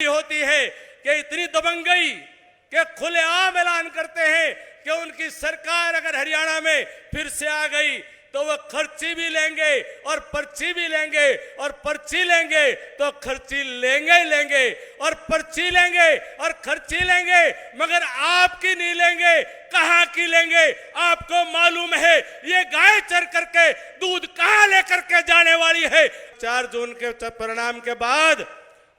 होती है कि इतनी दबंगई के खुलेआम ऐलान करते हैं कि उनकी सरकार अगर हरियाणा में फिर से आ गई तो वह खर्ची भी लेंगे और पर्ची भी लेंगे और पर्ची लेंगे तो खर्ची लेंगे ही लेंगे और पर्ची लेंगे और खर्ची लेंगे, मगर आपकी नहीं लेंगे। कहां की लेंगे? आपको मालूम है ये गाय चर करके दूध कहां लेकर के जाने वाली है। 4 जून के परिणाम के बाद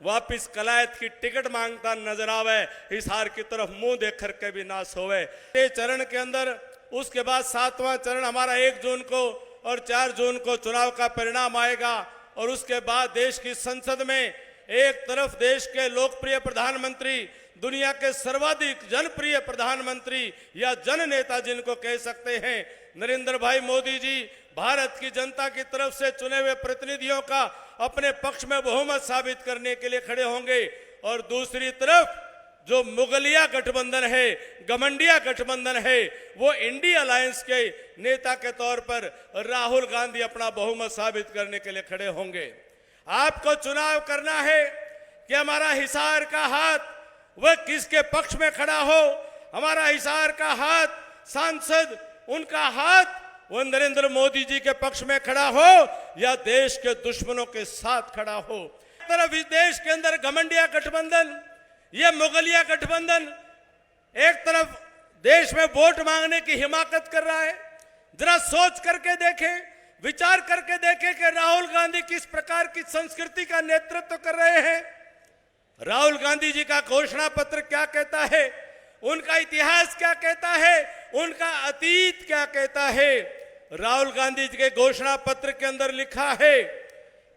वापिस कलायत की टिकट मांगता नजर आवे, हिसार की तरफ मुंह देख करके भी ना सोवे। ये चरण के अंदर उसके बाद 7वां चरण हमारा 1 जून को और 4 जून को चुनाव का परिणाम आएगा और उसके बाद देश की संसद में एक तरफ देश के लोकप्रिय प्रधानमंत्री, दुनिया के सर्वाधिक जनप्रिय प्रधानमंत्री या जन नेता जिनको कह सकते हैं नरेंद्र भाई मोदी जी, भारत की जनता की तरफ से चुने हुए प्रतिनिधियों का अपने पक्ष में बहुमत साबित करने के लिए खड़े होंगे। और दूसरी तरफ जो मुगलिया गठबंधन है, गमंडिया गठबंधन है, वो इंडिया अलायंस के नेता के तौर पर राहुल गांधी अपना बहुमत साबित करने के लिए खड़े होंगे। आपको चुनाव करना है कि हमारा हिसार का हाथ वह किसके पक्ष में खड़ा हो। हमारा हिसार का हाथ सांसद, उनका हाथ वो नरेंद्र मोदी जी के पक्ष में खड़ा हो या देश के दुश्मनों के साथ खड़ा हो। एक तरफ इस देश के अंदर गमंडिया गठबंधन, ये मुगलिया गठबंधन एक तरफ देश में वोट मांगने की हिमाकत कर रहा है। जरा सोच करके देखें, विचार करके देखें कि राहुल गांधी किस प्रकार की संस्कृति का नेतृत्व कर रहे हैं। राहुल गांधी जी का घोषणा पत्र क्या कहता है, उनका इतिहास क्या कहता है, उनका अतीत क्या कहता है। राहुल गांधी जी के घोषणा पत्र के अंदर लिखा है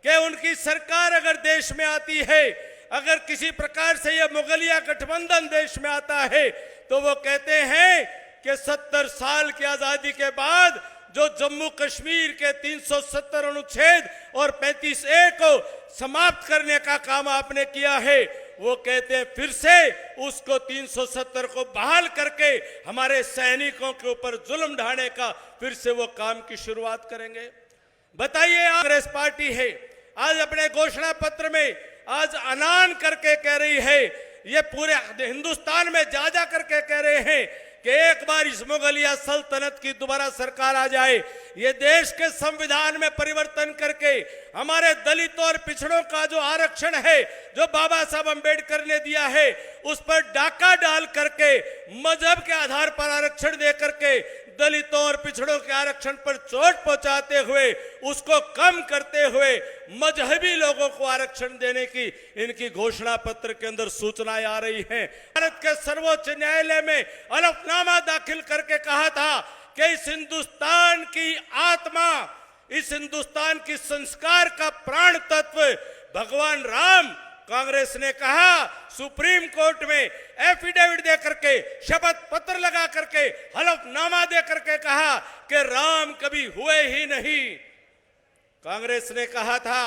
कि उनकी सरकार अगर देश में आती है, अगर किसी प्रकार से यह मुगलिया गठबंधन देश में आता है, तो वो कहते हैं कि 70 साल की आजादी के बाद जो जम्मू कश्मीर के 370 अनुच्छेद और 35A को समाप्त करने का काम आपने किया है, वो कहते हैं फिर से उसको 370 को बहाल करके हमारे सैनिकों के ऊपर जुल्म ढाने का फिर से वो काम की शुरुआत करेंगे। बताइए, कांग्रेस पार्टी है आज अपने घोषणा पत्र में आज ऐलान करके कह रही है, ये पूरे हिंदुस्तान में जा करके कह रहे हैं कि एक बार इस मुगलिया सल्तनत की दोबारा सरकार आ जाए, ये देश के संविधान में परिवर्तन करके हमारे दलितों और पिछड़ों का जो आरक्षण है, जो बाबा साहब अंबेडकर ने दिया है, उस पर डाका डाल करके मजहब के आधार पर आरक्षण दे करके दलितों और पिछड़ों के आरक्षण पर चोट पहुंचाते हुए, उसको कम करते हुए मजहबी लोगों को आरक्षण देने की इनकी घोषणा पत्र के अंदर सूचनाएं आ रही हैं। भारत के सर्वोच्च न्यायालय में हलफनामा दाखिल करके कहा था कि इस हिंदुस्तान की आत्मा, इस हिंदुस्तान की संस्कार का प्राण तत्व भगवान राम, कांग्रेस ने कहा सुप्रीम कोर्ट में एफिडेविट दे करके, शपथ पत्र लगा करके, हलफनामा दे करके कहा कि राम कभी हुए ही नहीं। कांग्रेस ने कहा था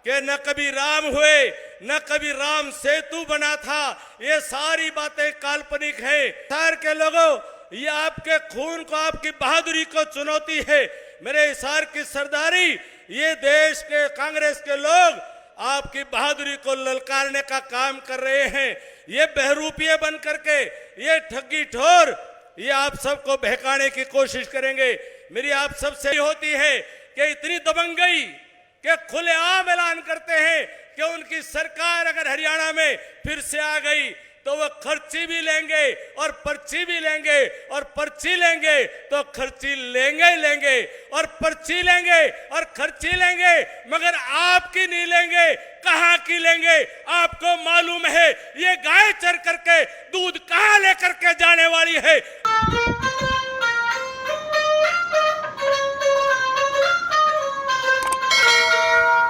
कि न कभी राम हुए, न कभी राम सेतु बना था, ये सारी बातें काल्पनिक है। हिसार के लोगों, ये आपके खून को, आपकी बहादुरी को चुनौती है। मेरे हिसार की सरदारी, ये देश के कांग्रेस के लोग आपकी बहादुरी को ललकारने का काम कर रहे हैं। ये बहरूपिये बन करके, ये ठगी ठोर, ये आप सबको बहकाने की कोशिश करेंगे। मेरी आप सबसे होती है कि इतनी दबंगई के खुलेआम ऐलान करते हैं कि उनकी सरकार अगर हरियाणा में फिर से आ गई तो वह खर्ची भी लेंगे और पर्ची भी लेंगे और पर्ची लेंगे तो खर्ची लेंगे ही लेंगे और पर्ची लेंगे और खर्ची लेंगे, मगर आपकी नहीं लेंगे। कहां की लेंगे? आपको मालूम है ये गाय चर करके दूध कहां लेकर के जाने वाली है।